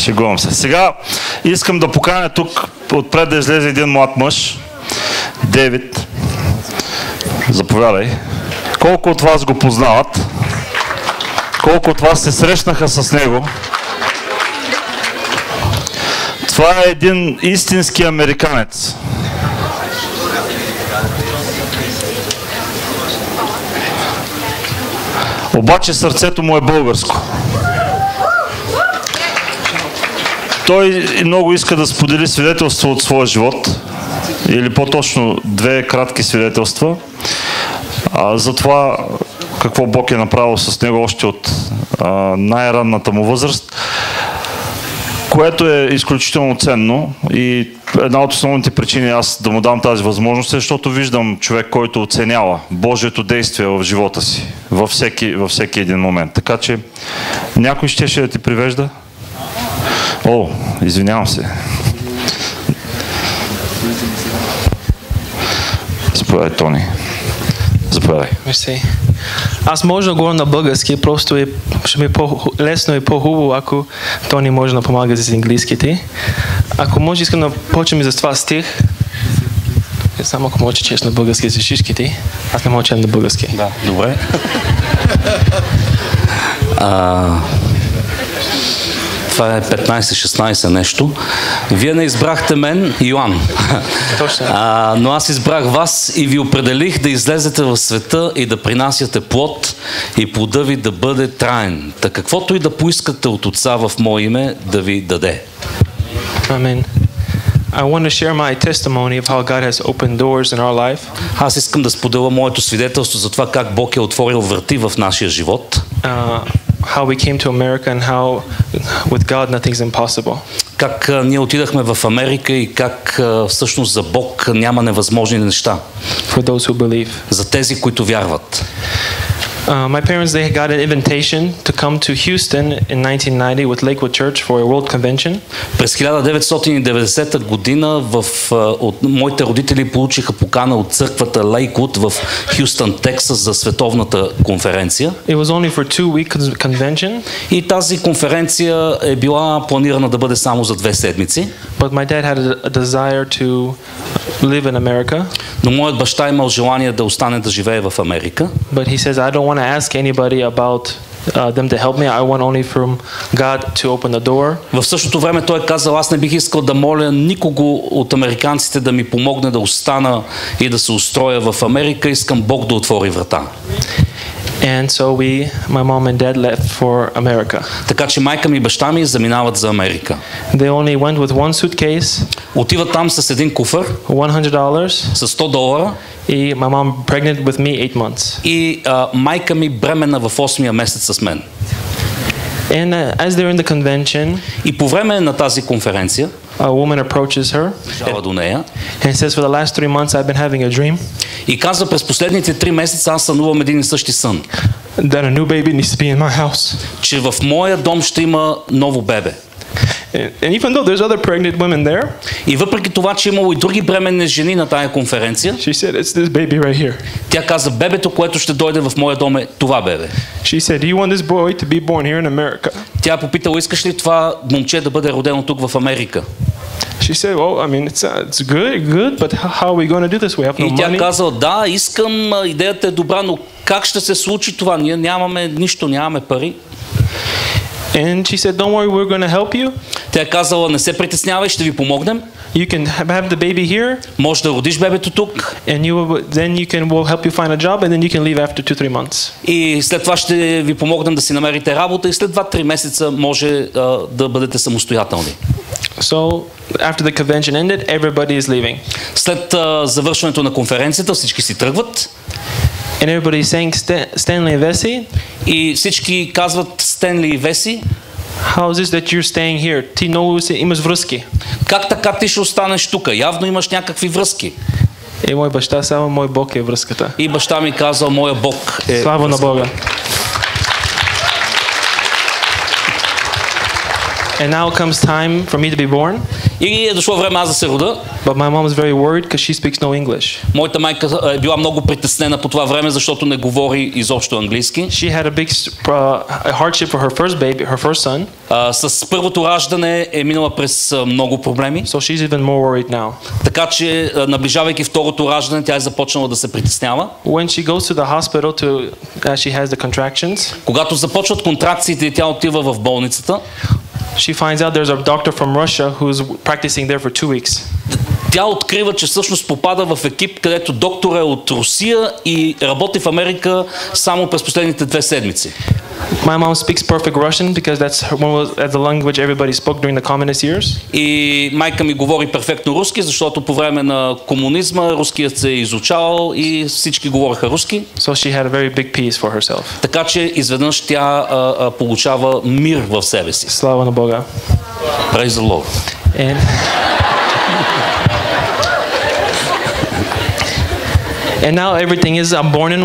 Шегувам се. Сега искам да поканя тук отпред да излезе един млад мъж. Дейвид. Заповядай. Колко от вас го познават? Колко от вас се срещнаха с него? Това е един истински американец. Обаче сърцето му е българско. Той много иска да сподели свидетелство от своя живот, или по-точно две кратки свидетелства, за това какво Бог е направил с него още от най-ранната му възраст, което е изключително ценно и една от основните причини аз да му дам тази възможност е, защото виждам човек, който оценява Божието действие в живота си, във всеки един момент. Така че някой щеше да ти привежда? О, извинявам се. Заповядай, Тони. Заповядай. Мерси. Аз може да говоря на български, просто ще ми е по-лесно и по-хубаво, ако Тони може да помага с английските. Ако може, искам да почнем за това стих. Само ако може чеш на български за шишките. Аз не мога чеш на български. Да, добре. Това е 15-16 нещо. Вие не избрахте мен, Йоан. Точно. Но аз избрах вас и ви определих да излезете в света и да принасяте плод и плода ви да бъде траен. Та каквото и да поискате от Отца в мое име, да ви даде. Амин. I want to share my testimony of how God has opened doors in our life. Аз искам да споделя моето свидетелство за това как Бог е отворил врати в нашия живот. How we came to America and how with God nothing's impossible. Как ние отидахме в Америка и как всъщност за Бог няма невъзможни неща. For those who believe. За тези, които вярват. My parents, they got an invitation to come to Houston in 1990 with Lakewood Church for a World Convention. През 1990 година от моите родители получиха покана от църквата Lakewood в Хюстън, Тексас за световната конференция. It was only for 2-week convention. И тази конференция е била планирана да бъде само за 2 седмици. But my dad had a desire to live in America. Но моят баща имал желание да остане да живее в Америка. But he says, I don't want to ask anybody about them to help me. I want only from God to open the door. В същото време той казал, аз не бих искал да моля никого от американците да ми помогне да остана и да се устроя в Америка. Искам Бог да отвори врата. And so my mom and dad left for America. Така че майка ми и баща ми заминават за Америка. They only went with one suitcase. Отиват там с един куфър. $100. С $100. И my mom pregnant with me 8 months. И майка ми бременна в 8-я месец с мен. And as they're in the convention, и по време на тази конференция, a woman approaches her до нея, and says, for the last 3 months I've been having a dream. И казва, през последните 3 месеца аз сънувам един и същи сън. That a new baby needs to be in my house. Че в моя дом ще има ново бебе. And even though there's other pregnant women there, и въпреки това, че имало и други бременни жени на тая конференция, she said, it's this baby right here. Тя каза, бебето, което ще дойде в моя дом е това бебе. She said, do you want this boy to be born here in America? Тя попитала, искаш ли това момче да бъде родено тук в Америка? She said, well, I mean, it's good, but how are we going to do this? We have no money. И тя казала, да, искам, идеята е добра, но как ще се случи това? Ние нямаме нищо, нямаме пари. And she said, don't worry, we're going to help you. Тя казала, не се притеснявай, ще ви помогнем. You can have the baby here. Може да родиш бебето тук. And we'll help you find a job and then you can leave after 2-3 months. И след това ще ви помогнем да си намерите работа и след 2-3 месеца може да бъдете самостоятелни. So after the convention ended, everybody is leaving. След завършването на конференцията всички си тръгват. And everybody is saying Stanley and Vesey. И всички казват Стенли и Веси. How is this that you're staying here? Ти много имаш връзки. Как така ти ще останеш тук? Явно имаш някакви връзки. И мой баща, само мой Бог е връзката. И баща ми казал, моя Бог е. Слава на Бога. And now comes time for me to be born. И е дошло време аз да се рода. But But my mom is very worried because she speaks no English. Моята майка е била много притеснена по това време, защото не говори изобщо английски. She had a big hardship for her first baby, her first son. С първото раждане е минала през много проблеми. So she's even more worried now. Така че наближавайки второто раждане, тя е започнала да се притеснява. When she goes to the hospital she has the contractions. Когато започват контракциите и тя отива в болницата, she finds out there's a doctor from Russia who's practicing there for 2 weeks. Тя открива, че всъщност попада в екип, където доктор е от Русия и работи в Америка само през последните 2 седмици. My mom speaks perfect Russian because that's the language everybody spoke during the communist years. И майка ми говори перфектно руски, защото по време на комунизма руският се е изучавал и всички говореха руски. So she had a very big peace for herself. Така че изведнъж тя получава мир в себе си. Слава на Бога. Praise the Lord. And now everything is I'm born in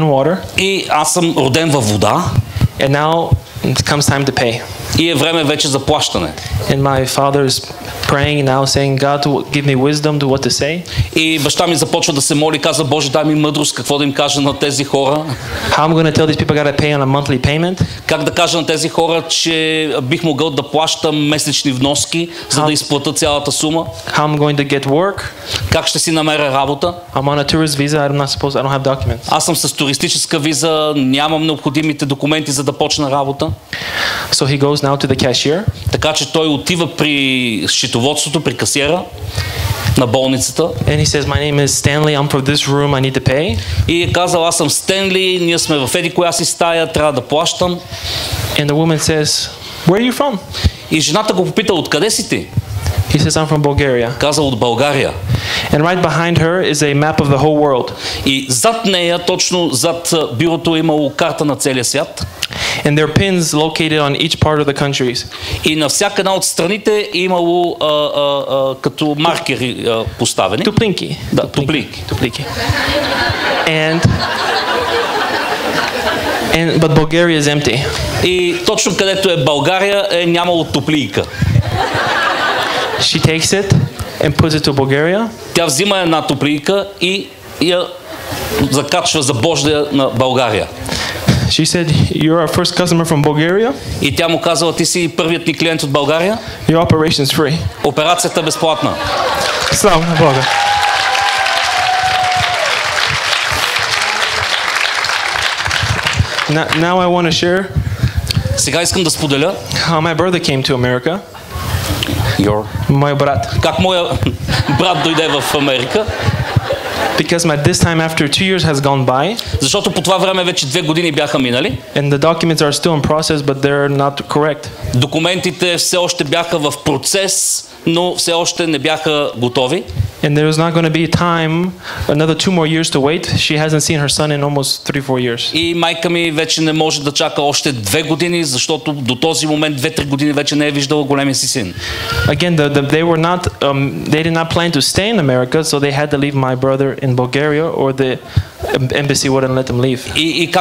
water. И аз съм роден във вода. And now it comes time to pay. И е време вече за плащане. And my father is praying now, saying, God, to give me wisdom to what to say. И баща ми започва да се моли, каза, Боже, дай ми мъдрост, какво да им кажа на тези хора. How I'm going to tell these people I got to pay on a monthly payment. Как да кажа на тези хора, че бих могъл да плащам месечни вноски, за да изплата цялата сума. How I'm going to get work. Как ще си намеря работа. I'm on a tourist visa. I don't have documents. Аз съм с туристическа виза, нямам необходимите документи, за да почна работа. So he goes now to the cashier. Така че той отива при счетоводството, при касиера на болницата. And he says, my name is Stanley. I'm from this room. I need to pay. И е казал, аз съм Стенли, ние сме в еди коя си стая, трябва да плащам. And the woman says, where are you from? И жената го попита, откъде си ти? He says, I'm from Bulgaria. Казал, от България. And right behind her is a map of the whole world. И зад нея, точно зад бюрото, имало карта на целия свят. And there are pins located on each part of the countries. И на всяка една от страните имало като маркери поставени. Туплинки. Да, туплинки. But Bulgaria is empty. И точно където е България е нямало туплийка. She takes it and puts it to Bulgaria. Тя взима една туплийка и я закачва за Божия на България. She said, "You're our first customer from Bulgaria." И тя му казала, ти си първият ни клиент от България. Your operation is free. Операцията е безплатна. Слава на Бога. Now I want to share. Сега искам да споделя. How my brother came to America. Мой брат. Как моя брат дойде в Америка? Because this time after 2 years has gone by. Защото по това време вече 2 години бяха минали. And the documents are still in process, but they're not correct. Документите все още бяха в процес, но все още не бяха готови. And there is not going to be time, another 2 more years to wait. She hasn't seen her son in almost 3-4 years. И майка ми вече не може да чака още 2 години, защото до този момент 2-3 години вече не е виждала големия си син. Again, they did not plan to stay in America, so they had to leave my brother in Bulgaria, or the embassy wouldn't let them leave. И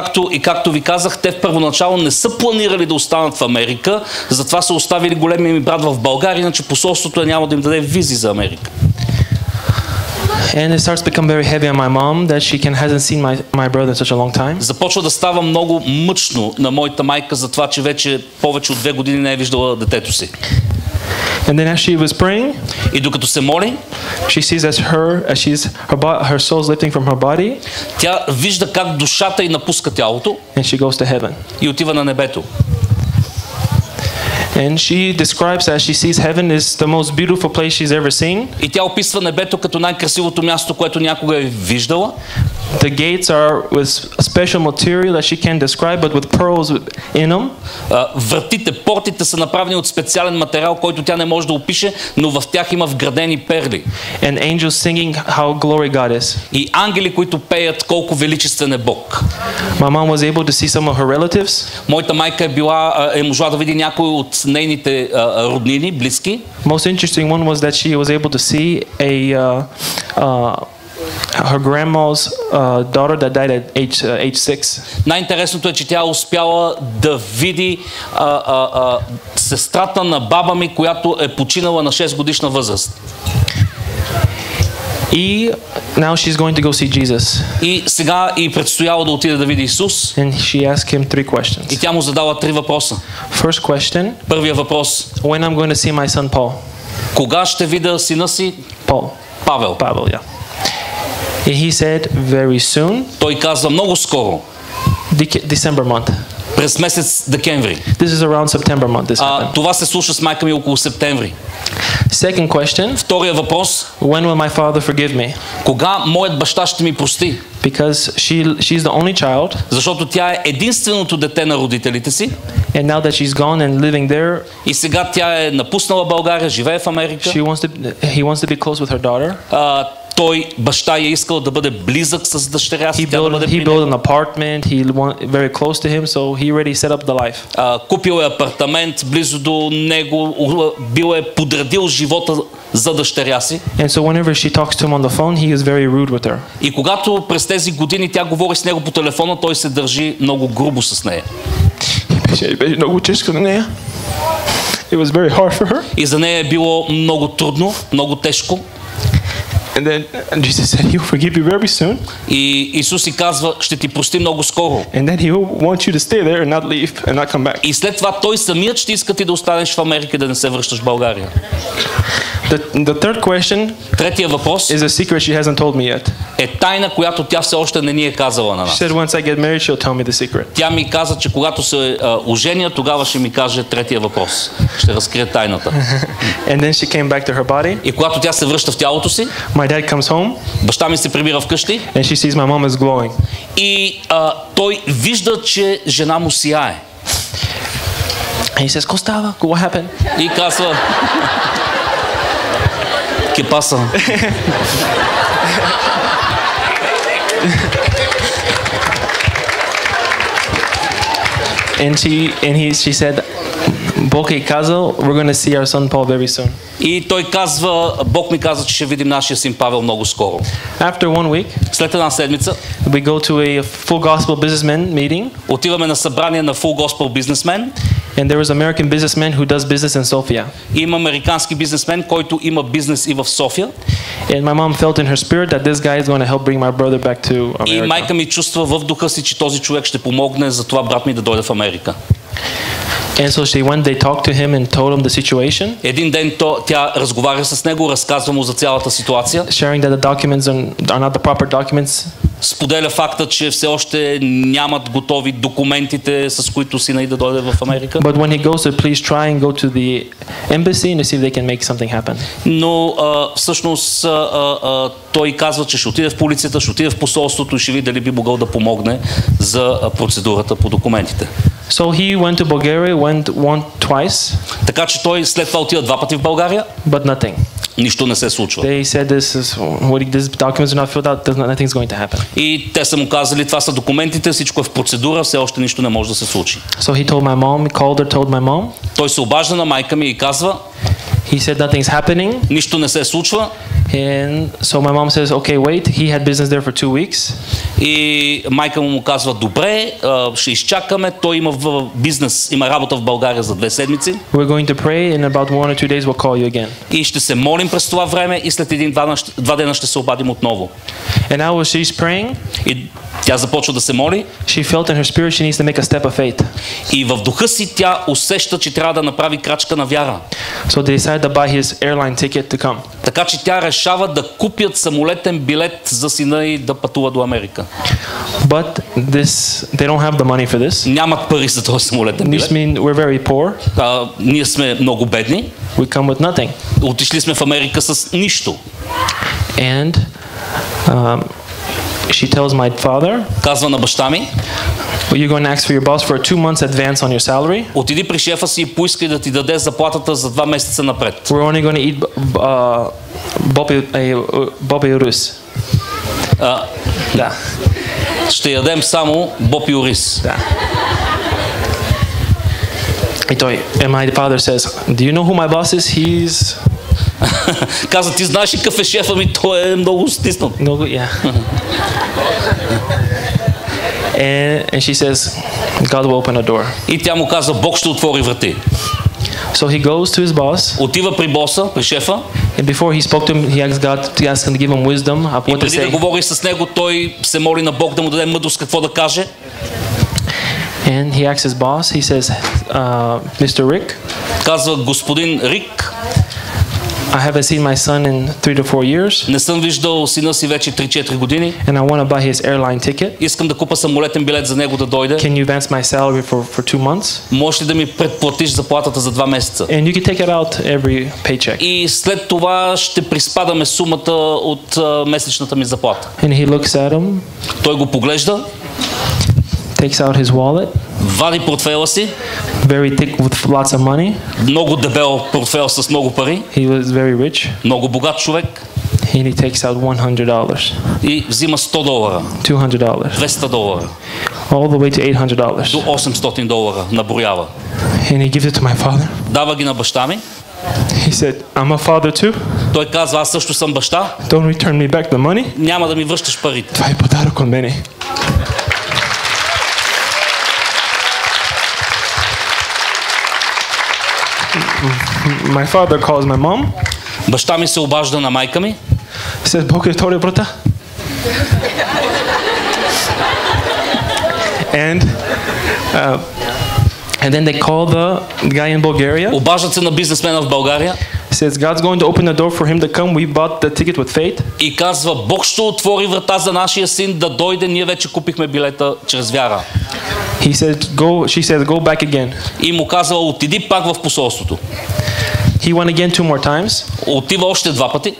както ви казах, те в първоначално не са планирали да останат в Америка, затова са оставили големия ми брат в България, иначе посолството няма да им даде визи за Америка. And it starts to become very heavy on my mom that she hasn't seen my brother in such a long time. Започва да става много мъчно на моята майка за това, че вече повече от 2 години не е виждала детето си. And then as she was praying, и докато се моли, she sees her soul is lifting from her body. Тя вижда как душата й напуска тялото. And she goes to heaven. И отива на небето. And she describes as she sees heaven is the most beautiful place she's ever seen. И тя описва небето като най-красивото място, което някога е виждала. The gates are with a special material that she can't describe, but with pearls in them. Вратите, портите са направени от специален материал, който тя не може да опише, но в тях има вградени перли. And angels singing how glory God is. И ангели, които пеят колко величествен е Бог. My mom was able to see some of her relatives. Моята майка е можла да види някои от нейните роднини, близки. Most interesting one was that she was able to see her grandma's daughter that died at age 6. Най-интересното е, че тя успяла да види сестрата на баба ми, която е починала на 6 годишна възраст. И now she's going to go see Jesus. И сега и предстояло да отиде да види Исус. And she asked him 3 questions. И тя му задала 3 въпроса. First question. Първият въпрос. When I'm going to see my son Paul? Кога ще видя сина си? Paul. Павел. Pavel, yeah. And he said very soon. Той казва много скоро. December month. През месец декември. This is around September month. This happened. Това се случва с майка ми около септември. Second question. Втория въпрос. When will my father forgive me? Кога моят баща ще ми прости? Because she's the only child. Защото тя е единственото дете на родителите си. And now that she's gone and living there. И сега тя е напуснала България, живее в Америка. He wants to be close with her daughter. Той, баща, е искал да бъде близък с дъщеря си. He built an apartment. He very close to him, so he already set up the life. Купил е апартамент близо до него, бил е подредил живота за дъщеря си. And so whenever she talks to him on the phone, he is very rude with her. И когато през тези години тя говори с него по телефона, той се държи много грубо с нея. It was very hard for her. И за нея е било много трудно, много тежко. And then Jesus said, He will forgive you very soon. И Исус си казва, ще ти прости много скоро. And then He will want you to stay there and not leave and not come back. И след това той самият ще иска ти да останеш в Америка, да не се връщаш в България. The third question. Третия въпрос. Is a secret she hasn't told me yet. Е тайна, която тя все още не ни е казала на нас. She said once I get married, she'll tell me the secret. Тя ми каза, че когато се оженя, тогава ще ми каже третия въпрос. Ще разкрие тайната. And then she came back to her body. И когато тя се връща в тялото си, my dad comes home. Баща ми се прибира вкъщи. And she sees my mom is glowing. И той вижда, че жена му сияе. And he says, "Какво става? What happened?" И казва, ¿qué pasa? She said, Бог е казал, we're going to see our son Paul very soon. И той казва, Бог ми каза, че ще видим нашия син Павел много скоро. After 1 week, след една седмица, we go to a full gospel businessman meeting. Отиваме на събрание на full gospel businessman. And there was an American businessman who does business in Sofia. Има американски бизнесмен, който има бизнес и в София. And my mom felt in her spirit that this guy is going to help bring my brother back to America. И майка ми чувства в духа си, че този човек ще помогне за това брат ми да дойде в Америка. And so she went, they talked to him and told him the situation. Един ден тя разговаря с него, разказва му за цялата ситуация. Sharing that the documents are not the proper documents. Споделя факта, че все още нямат готови документите, с които сина й да дойде в Америка. But when he goes, please try and go to the embassy and see if they can make something happen. Но всъщност той казва, че ще отиде в полицията, ще отиде в посолството и ще види дали би могъл да помогне за процедурата по документите. So he went to Bulgaria, went twice. Така че той след това отида 2 пъти в България. But nothing. Нищо не се случва. They said these documents are not filled out, nothing's going to happen. И те са му казали, това са документите, всичко е в процедура, все още нищо не може да се случи. So he told my mom, he called her, told my mom. Той се обажда на майка ми и казва, he said nothing's happening. Нищо не се случва. And so my mom says, okay, wait. He had business there for 2 weeks. И майка му казва, добре, ще изчакаме. Той има бизнес, има работа в България за 2 седмици. We're going to pray and about 1 or 2 days we'll call you again. И ще се молим през това време и след 1-2 дена ще се обадим отново. And now as she's praying, и тя започва да се моли. She felt in her spirit she needs to make a step of faith. И в духа си тя усеща, че трябва да направи крачка на вяра. So they decided to buy his airline ticket to come. Така че тя решава да купят самолетен билет за сина и да пътува до Америка. But they don't have the money for this. Нямат пари за този самолетен билет. This means we're very poor. Ние сме много бедни. We come with nothing. Отишли сме в Америка с нищо. And she tells my father, казва на баща ми, you're going to ask for your boss for a 2 months advance on your salary. Отиди при шефа си и поискай да ти даде заплатата за 2 месеца напред. We're only going to eat bopi рис. Да. Ще ядем само бопи ориз. Да. И той, and my father says, do you know who my boss is? Каза, ти знаеш ли какъв е шефа ми? Той е много стиснат. No, yeah. And she says, God will open a door. И тя му каза, Бог ще отвори врати. So he goes to his boss. Отива при боса, при шефа. And before he spoke to him, he asked God to ask him to give him wisdom of И what to преди да say. говори с него, той се моли на Бог да му даде мъдрост какво да каже. And he asks his boss, he says, Mr. Rick, Казва, господин Рик, I haven't seen my son in 3 to 4 years, не съм виждал сина си вече 3-4 години. and I want to buy his airline ticket. Искам да купа самолетен билет за него да дойде. Can you advance my salary for 2 months? Можеш ли да ми предплатиш заплатата за 2 месеца? And you can take it out every paycheck. И след това ще приспадаме сумата от месечната ми заплата. And he looks at him, Той го поглежда, takes out his wallet, вади портфела си, very thick with lots of money. много дебел портфел с много пари, He was very rich, много богат човек and he takes out $100, и взима $100, $200, $200, all the way to $800. до $800 наброява. And he gives it to my father. Дава ги на баща ми. He said, I'm a father too. Той казва, аз също съм баща, Don't return me back the money. няма да ми връщаш парите. Това е подарък от мене. My father calls my mom. Баща ми се обажда на майка ми. He says, Бог е втори брата. And then they call the guy in Bulgaria. Обаждат се на бизнесмена в България. He says, God's going to open the door for him to come. We bought the ticket with faith. И казва, Бог ще отвори врата за нашия син да дойде. Ние вече купихме билета чрез вяра. He said, she says, go back again. И му казва, отиди пак в посолството. He went again 2 more times. Отива още 2 пъти.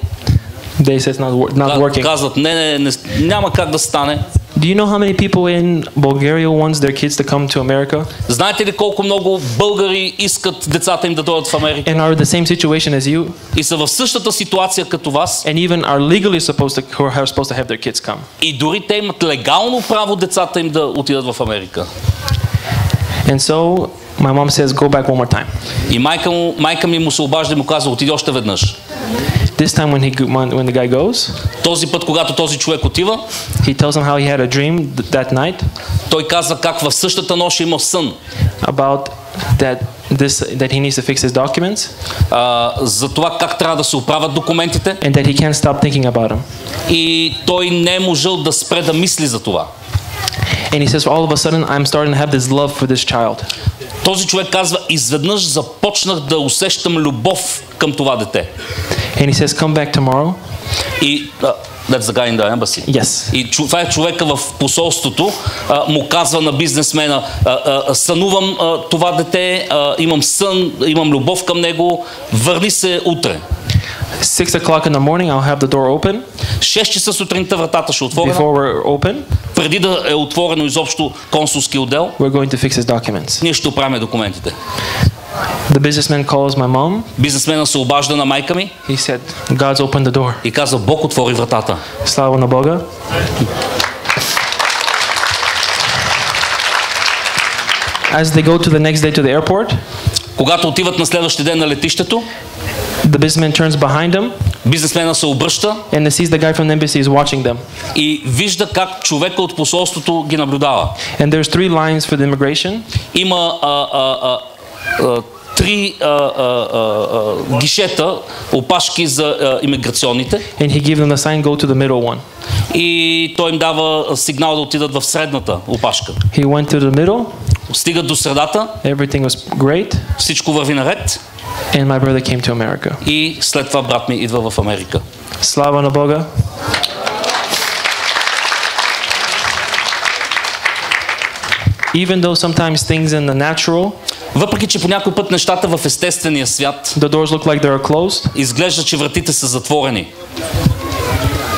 They said, not working. Казват, не, няма как да стане. Do you know how many people in Bulgaria wants their kids to come to America? Знаете ли колко много българи искат децата им да дойдат в Америка? And are in the same situation as you? И са в същата ситуация като вас. And even are legally supposed to have their kids come. И дори те имат легално право децата им да отидат в Америка. And so my mom says, go back one more time. И майка ми му се обажда и му казва, отиди още веднъж. This time when the guy goes, Този път, когато този човек отива, he tells him how he had a dream that night той казва как в същата нощ имал сън. about that he needs to fix his documents, За това как трябва да се оправят документите. and that he can't stop thinking about them. И той не е можел да спре да мисли за това. And he says, all of a sudden, I'm starting to have this love for this child. Този човек казва, изведнъж започнах да усещам любов към това дете. And he says, come back tomorrow. И that's the guy in the embassy. Yes. И това е човека в посолството, му казва на бизнесмена, сънувам това дете, имам сън, имам любов към него, върни се утре. 6 o'clock in the morning, I'll have the door open. 6 часа сутринта вратата ще отворена. Before we're open, Преди да е отворено изобщо консулски отдел, we're going to fix his documents. ние ще оправим документите. The businessman calls my mom. Бизнесмена се обажда на майка ми He said, God's opened the door. и казва, Бог отвори вратата. Слава на Бога. As they go to the next day to the airport, Когато отиват на следващия ден на летището, the businessman turns behind them бизнесмена се обръща and sees the guy from the embassy is watching them. и вижда как човека от посолството ги наблюдава. And there's 3 lines for the immigration. Има 3 гишета, опашки за имиграционните. And he gives them the sign, go to the middle one. И той им дава сигнал да отидат в средната опашка. He went to the middle. Стигат до средата, Everything was great. всичко върви наред. And my brother came to America. И след това брат ми идва в Америка. Слава на Бога. Even though sometimes things in the natural, Въпреки че по някой път нещата в естествения свят the doors look like they are closed, изглежда, че вратите са затворени,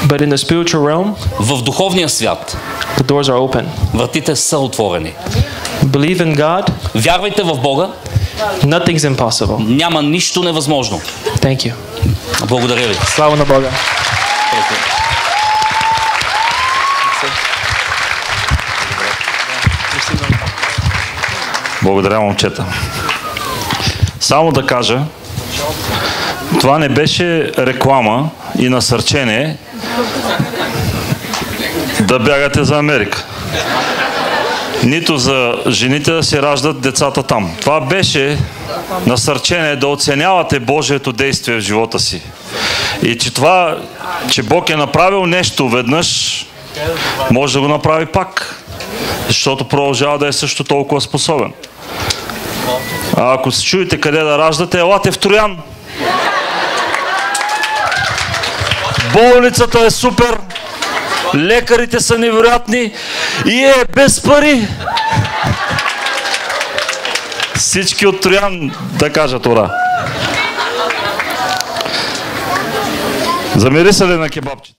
but in the spiritual realm, в духовния свят the doors are open. вратите са отворени. Believe in God. Вярвайте в Бога, Nothing's impossible. няма нищо невъзможно. Thank you. Благодаря ви. Слава на Бога. Благодаря, момчета. Само да кажа, това не беше реклама и насърчение да бягате за Америка. Нито за жените да си раждат децата там. Това беше насърчение да оценявате Божието действие в живота си. И че това, че Бог е направил нещо веднъж, може да го направи пак. Защото продължава да е също толкова способен. А ако се чуете къде да раждате, елате в Троян. Болницата е супер. Лекарите са невероятни и е без пари. Всички от Троян да кажат ура. Замириса ли на кебабчета?